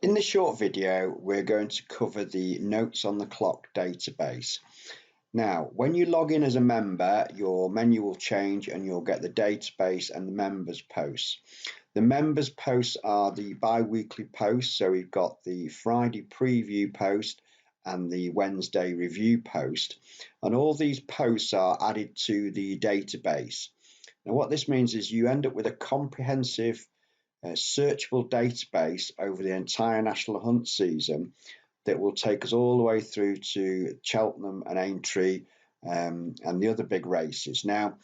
In this short video, we're going to cover the Notes on the Clock database. Now, when you log in as a member, your menu will change and you'll get the database and the members posts. The members posts are the bi-weekly posts, so we've got the Friday preview post and the Wednesday review post, and all these posts are added to the database. Now, what this means is you end up with a comprehensive searchable database over the entire National Hunt season that will take us all the way through to Cheltenham and Aintree and the other big races. Now,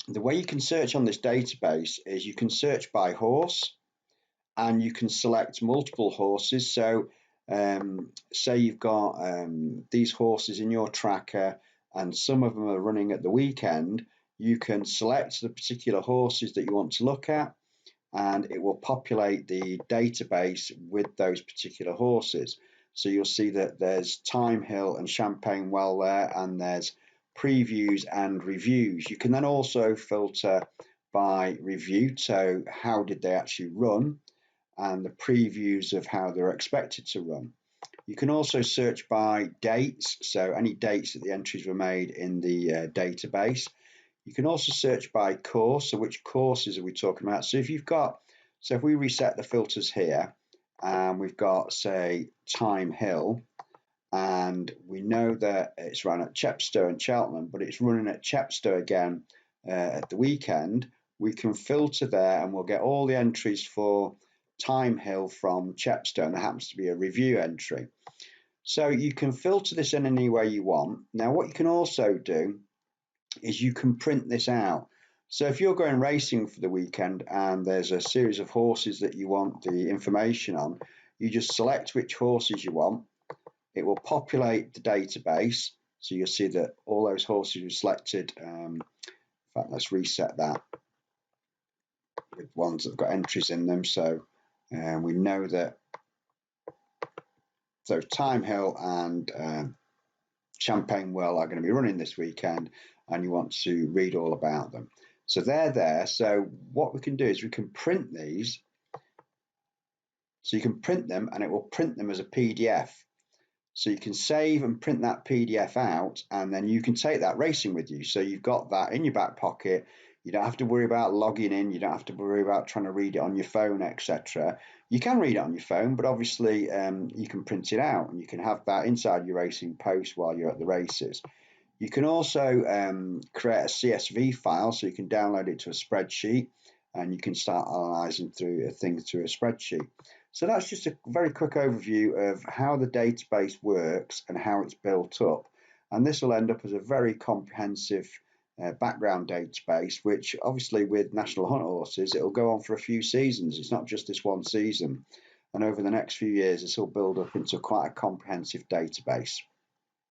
the way you can search on this database is you can search by horse and you can select multiple horses. So say you've got these horses in your tracker and some of them are running at the weekend, you can select the particular horses that you want to look at and it will populate the database with those particular horses. So you'll see that there's Thyme Hill and Champagne Well there, and there's previews and reviews. You can then also filter by review, so how did they actually run, and the previews of how they're expected to run. You can also search by dates, so any dates that the entries were made in the database. You can also search by course, so which courses are we talking about? So if we reset the filters here, and we've got, say, Thyme Hill, and we know that it's run at Chepstow and Cheltenham, but it's running at Chepstow again at the weekend, we can filter there and we'll get all the entries for Thyme Hill from Chepstow, and there happens to be a review entry. So you can filter this in any way you want. Now, what you can also do is you can print this out. So if you're going racing for the weekend and there's a series of horses that you want the information on, you just select which horses you want. It will populate the database. So you'll see that all those horses are selected. In fact, let's reset that with ones that have got entries in them. So we know that Thyme Hill and Champagne Well are going to be running this weekend, and you want to read all about them. So they're there. So what we can do is we can print these. So you can print them and it will print them as a PDF. So you can save and print that PDF out, and then you can take that racing with you. So you've got that in your back pocket. You don't have to worry about logging in. You don't have to worry about trying to read it on your phone, etc. You can read it on your phone, but obviously you can print it out and you can have that inside your racing post while you're at the races. You can also create a CSV file, so you can download it to a spreadsheet and you can start analysing through things through a spreadsheet. So that's just a very quick overview of how the database works and how it's built up. And this will end up as a very comprehensive background database, which obviously with National Hunt horses, it'll go on for a few seasons. It's not just this one season. And over the next few years, this will build up into quite a comprehensive database.